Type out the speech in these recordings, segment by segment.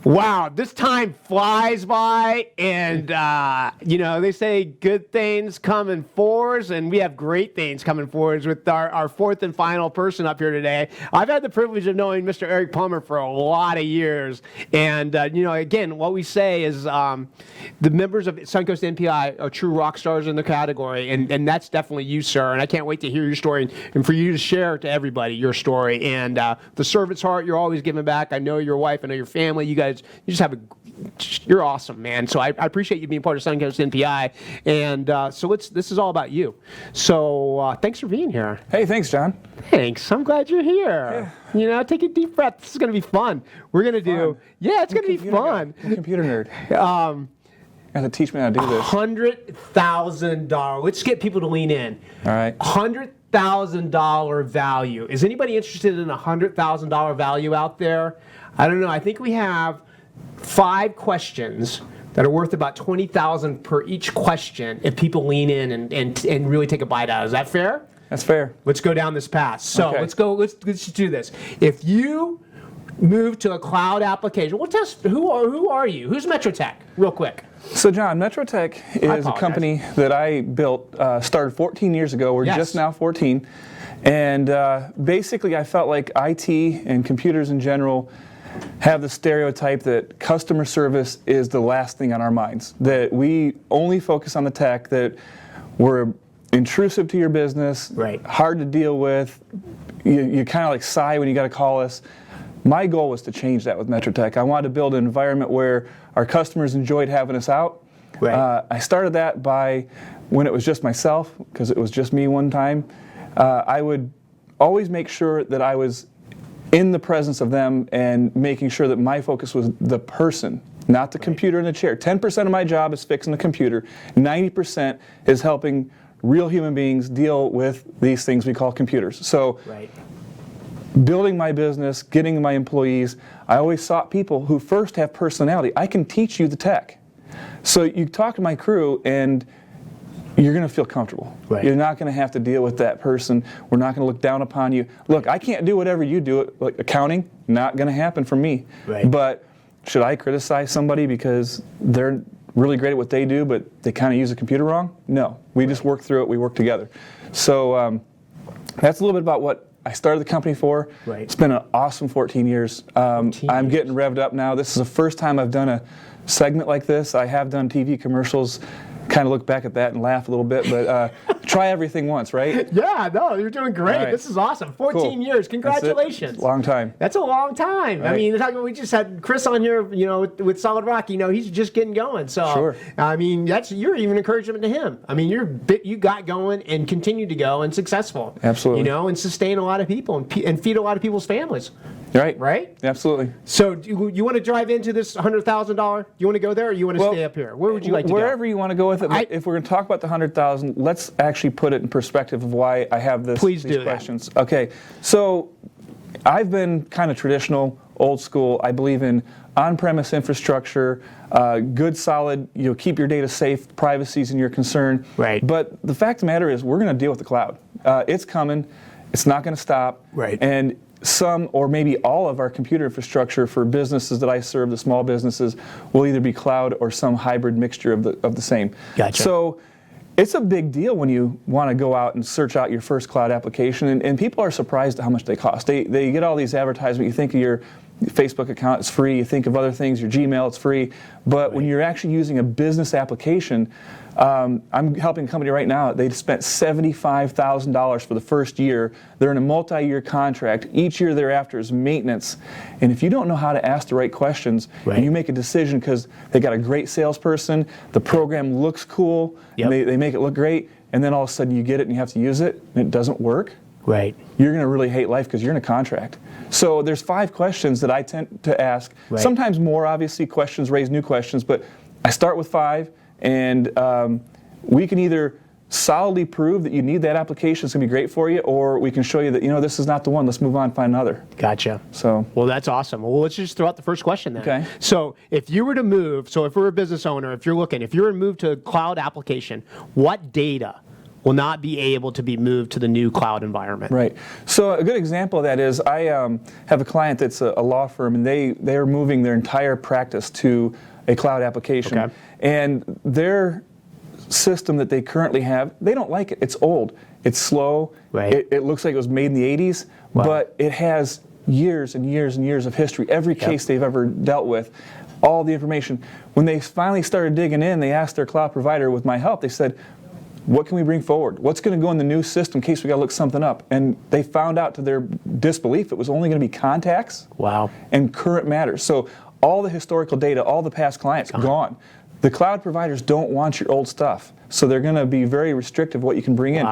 Wow, this time flies by, and they say good things come in fours, and we have great things coming forwards with our fourth and final person up here today. I've had the privilege of knowing Mr. Eric Plummer for a lot of years, and again, what we say is the members of Suncoast NPI are true rock stars in the category, and that's definitely you, sir. And I can't wait to hear your story and for you to share to everybody your story. And the servant's heart, you're always giving back. I know your wife, I know your family. You're awesome, man. So I appreciate you being part of Suncoast NPI. And this is all about you. So thanks for being here. Hey, thanks, John. Thanks. I'm glad you're here. Yeah. Take a deep breath. This is going to be fun. We're going to do, it's going to be fun. I'm a computer nerd. You have to teach me how to do this. $100,000. Let's get people to lean in. All right. $100,000 value. Is anybody interested in a $100,000 value out there? I don't know. I think we have 5 questions that are worth about $20,000 per each question if people lean in and really take a bite out. Is that fair? That's fair. Let's go down this path. So okay. Let's just do this. If you move to a cloud application, we'll test who are you? Who's MetroTech? Real quick. So John, MetroTech is a company that I built, started 14 years ago. We're just now 14. And basically I felt like IT and computers in general have the stereotype that customer service is the last thing on our minds, that we only focus on the tech, that we're intrusive to your business, hard to deal with, you kind of like sigh when you got to call us. My goal was to change that with MetroTech. I wanted to build an environment where our customers enjoyed having us out. I started that by when it was just myself, because it was just me one time. I would always make sure that I was in the presence of them and making sure that my focus was the person, not the computer in the chair. 10% of my job is fixing the computer. 90% is helping real human beings deal with these things we call computers. So building my business, getting my employees, I always sought people who first have personality. I can teach you the tech. So you talk to my crew and you're going to feel comfortable. You're not going to have to deal with that person. We're not going to look down upon you. Look, I can't do whatever you do. Like accounting, not going to happen for me. But should I criticize somebody because they're really great at what they do, but they kind of use the computer wrong? No. We just work through it. We work together. So that's a little bit about what I started the company for. It's been an awesome 14 years. I'm getting revved up now. This is the first time I've done a segment like this. I have done TV commercials. Kind of look back at that and laugh a little bit, but try everything once, right? Yeah, no, you're doing great. Right. This is awesome. 14 years. Congratulations. That's a long time. That's a long time. Right. I mean, we just had Chris on here, with Solid Rock. He's just getting going. So, I mean, you're even encouragement to him. I mean, you got going and continue to go and successful. Absolutely. And sustain a lot of people and feed a lot of people's families. Right? Absolutely. So you want to drive into this $100,000? You want to go there, or you want to stay up here? Where would you like to go? Wherever you want to go with it. If we're going to talk about the $100,000, let's actually put it in perspective of why I have these questions. Okay. So I've been kind of traditional, old school. I believe in on-premise infrastructure, good, solid. Keep your data safe. Privacy is in your concern. But the fact of the matter is, we're going to deal with the cloud. It's coming. It's not going to stop. And some or maybe all of our computer infrastructure for businesses that I serve, the small businesses, will either be cloud or some hybrid mixture of the same. Gotcha. So it's a big deal when you want to go out and search out your first cloud application, and people are surprised at how much they cost. They get all these advertisements. You think of your Facebook account, it's free. You think of other things, your Gmail, it's free. But when you're actually using a business application, I'm helping a company right now. They spent $75,000 for the first year. They're in a multi-year contract. Each year thereafter is maintenance. And if you don't know how to ask the right questions, and you make a decision because they got a great salesperson, the program looks cool, and they make it look great, and then all of a sudden you get it and you have to use it, and it doesn't work, you're going to really hate life because you're in a contract. So there's 5 questions that I tend to ask. Sometimes more, obviously, questions raise new questions, but I start with 5. And we can either solidly prove that you need that application, it's going to be great for you, or we can show you that, this is not the one, let's move on and find another. Gotcha. So, well, that's awesome. Well, let's just throw out the first question then. Okay. So if you were to move, if we're a business owner, if you're to move to a cloud application, what data will not be able to be moved to the new cloud environment. Right. So a good example of that is I have a client that's a law firm, and they are moving their entire practice to a cloud application. Okay. And their system that they currently have, they don't like it. It's old. It's slow. Right. It looks like it was made in the 80s, but it has years and years and years of history. Every case they've ever dealt with, all the information. When they finally started digging in, they asked their cloud provider, with my help, they said, what can we bring forward? What's going to go in the new system in case we got to look something up? And they found out, to their disbelief, it was only going to be contacts and current matters. So all the historical data, all the past clients, gone. The cloud providers don't want your old stuff, so they're going to be very restrictive what you can bring in.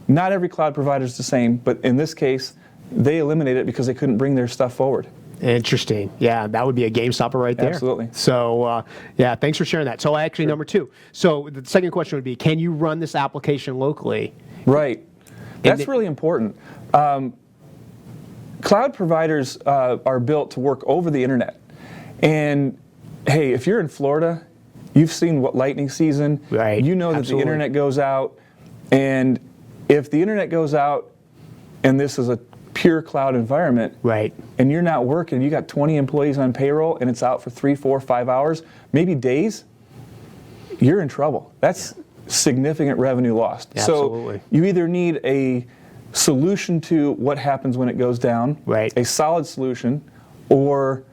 Not every cloud provider is the same, but in this case, they eliminated it because they couldn't bring their stuff forward. Interesting. Yeah, that would be a game stopper right there. Absolutely. So, yeah, thanks for sharing that. So, actually, number two. So, the second question would be, can you run this application locally? Right. That's really important. Cloud providers are built to work over the internet. And, hey, if you're in Florida, you've seen what lightning season. Right. You know that the internet goes out. And if the internet goes out and this is a pure cloud environment, and you're not working, you got 20 employees on payroll and it's out for 3, 4, 5 hours, maybe days, you're in trouble. That's significant revenue lost. Absolutely. So you either need a solution to what happens when it goes down, a solid solution, or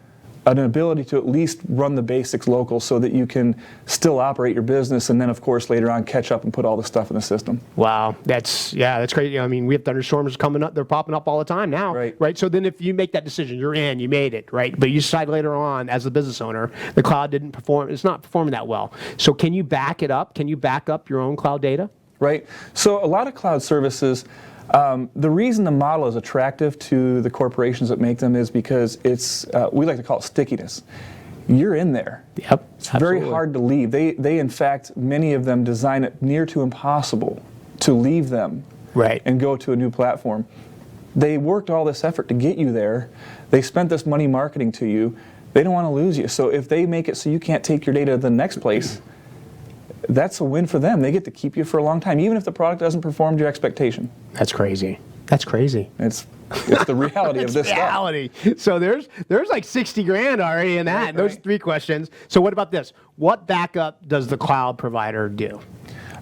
an ability to at least run the basics local so that you can still operate your business, and then of course later on catch up and put all the stuff in the system. Wow, that's crazy. I mean, we have thunderstorms coming up; they're popping up all the time now, right? So then, if you make that decision, you're in, you made it, right? But you decide later on, as the business owner, the cloud didn't perform; it's not performing that well. So can you back it up? Can you back up your own cloud data? Right. So a lot of cloud services. The reason the model is attractive to the corporations that make them is because it's, we like to call it stickiness. You're in there. It's very hard to leave. They in fact, many of them design it near to impossible to leave them and go to a new platform. They worked all this effort to get you there. They spent this money marketing to you. They don't want to lose you. So if they make it so you can't take your data to the next place, that's a win for them. They get to keep you for a long time, even if the product doesn't perform to your expectation. That's crazy. That's crazy. It's the reality of this reality. Stuff. So there's like 60 grand already in that. Those 3 questions. So what about this? What backup does the cloud provider do?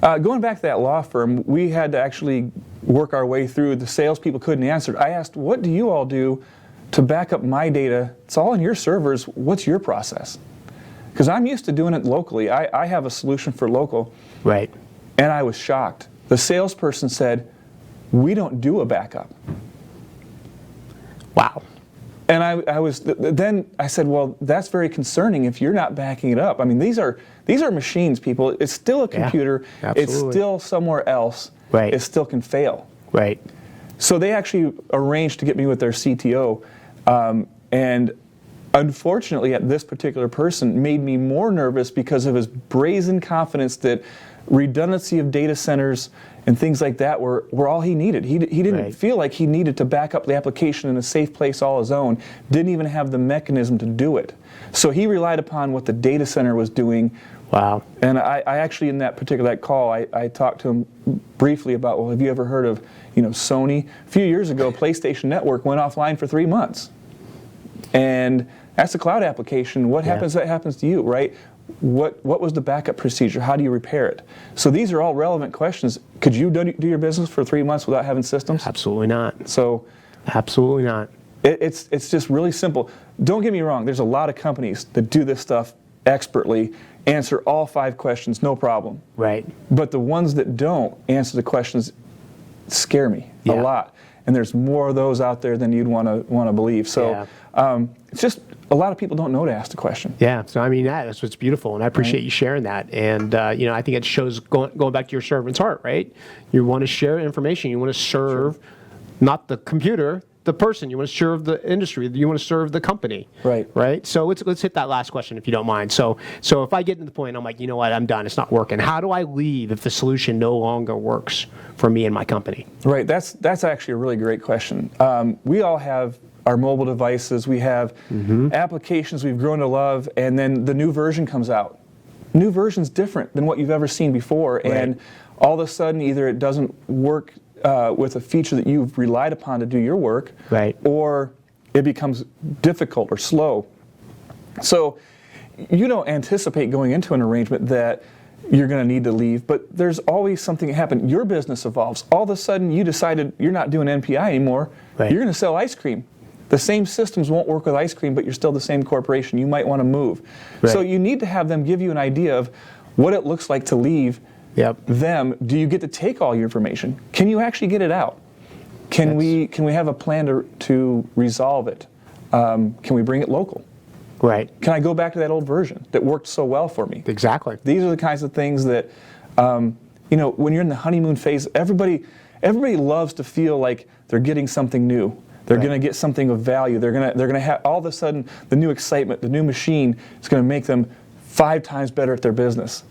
Going back to that law firm, we had to actually work our way through. The salespeople couldn't answer it. I asked, what do you all do to back up my data? It's all on your servers. What's your process? Because I'm used to doing it locally. I have a solution for local. Right. And I was shocked. The salesperson said, we don't do a backup. Wow. And then I said, well, that's very concerning if you're not backing it up. I mean, these are machines, people. It's still a computer. It's still somewhere else. It still can fail. Right. So they actually arranged to get me with their CTO. And unfortunately, this particular person made me more nervous because of his brazen confidence that redundancy of data centers and things like that were all he needed. He didn't feel like he needed to back up the application in a safe place all his own, didn't even have the mechanism to do it. So he relied upon what the data center was doing. Wow. And I actually, in that particular call, I talked to him briefly about, well, have you ever heard of Sony? A few years ago, PlayStation Network went offline for 3 months. And that's a cloud application. What happens, that happens to you, right? What was the backup procedure? How do you repair it? So these are all relevant questions. Could you do your business for 3 months without having systems? Absolutely not. So, absolutely not. It's just really simple. Don't get me wrong. There's a lot of companies that do this stuff expertly, answer all 5 questions, no problem. Right. But the ones that don't answer the questions scare me a lot. And there's more of those out there than you'd want to believe. So it's just a lot of people don't know to ask the question. Yeah. So I mean, that's what's beautiful, and I appreciate you sharing that. And I think it shows going back to your servant's heart, right? You want to share information. You want to serve not the computer, the person. You want to serve the industry. You want to serve the company. Right. So let's hit that last question if you don't mind. So if I get to the point, I'm like, you know what, I'm done. It's not working. How do I leave if the solution no longer works for me and my company? Right. That's actually a really great question. We all have our mobile devices. We have applications we've grown to love, and then the new version comes out. New version's different than what you've ever seen before, and all of a sudden either it doesn't work with a feature that you've relied upon to do your work, right, or it becomes difficult or slow. So you don't anticipate going into an arrangement that you're going to need to leave, but there's always something that happens. Your business evolves. All of a sudden you decided you're not doing NPI anymore. Right. You're going to sell ice cream. The same systems won't work with ice cream, but you're still the same corporation. You might want to move. Right. So you need to have them give you an idea of what it looks like to leave them. Do you get to take all your information? Can you actually get it out? Can we have a plan to resolve it? Can we bring it local? Right. Can I go back to that old version that worked so well for me? Exactly. These are the kinds of things that, when you're in the honeymoon phase, everybody loves to feel like they're getting something new. They're going to get something of value. They're going to have, all of a sudden, the new excitement, the new machine is going to make them 5 times better at their business.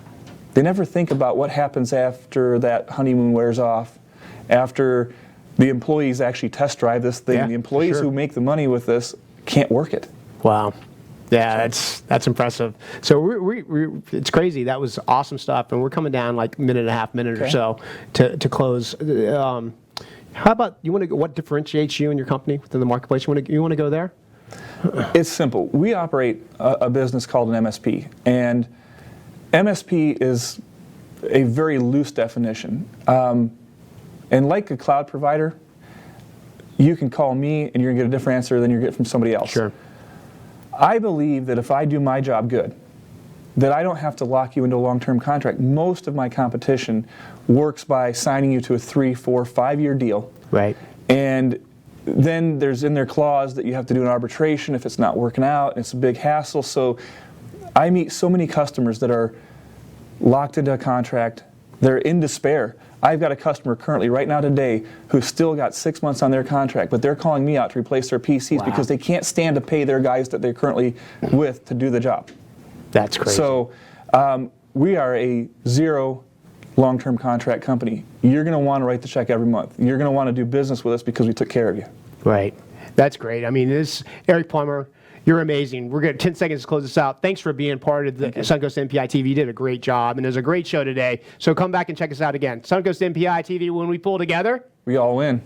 They never think about what happens after that honeymoon wears off, after the employees actually test drive this thing. The employees who make the money with this can't work it. Wow. Yeah, that's impressive. So it's crazy. That was awesome stuff, and we're coming down like minute or so to close. How about what differentiates you and your company within the marketplace? You want to go there? It's simple. We operate a business called an MSP, and MSP is a very loose definition. And like a cloud provider, you can call me and you're going to get a different answer than you get from somebody else. Sure. I believe that if I do my job good, that I don't have to lock you into a long-term contract. Most of my competition works by signing you to a 3, 4, 5-year deal. Right. And then there's in their clause that you have to do an arbitration if it's not working out. It's a big hassle. So I meet so many customers that are locked into a contract. They're in despair. I've got a customer currently right now today who's still got 6 months on their contract, but they're calling me out to replace their PCs because they can't stand to pay their guys that they're currently with to do the job. That's crazy. So we are a 0 long-term contract company. You're going to want to write the check every month. You're going to want to do business with us because we took care of you. Right. That's great. I mean, Eric Plummer, you're amazing. We're going to 10 seconds to close this out. Thanks for being part of the Suncoast MPI TV. You did a great job, and it was a great show today. So come back and check us out again. Suncoast MPI TV, when we pull together, we all win.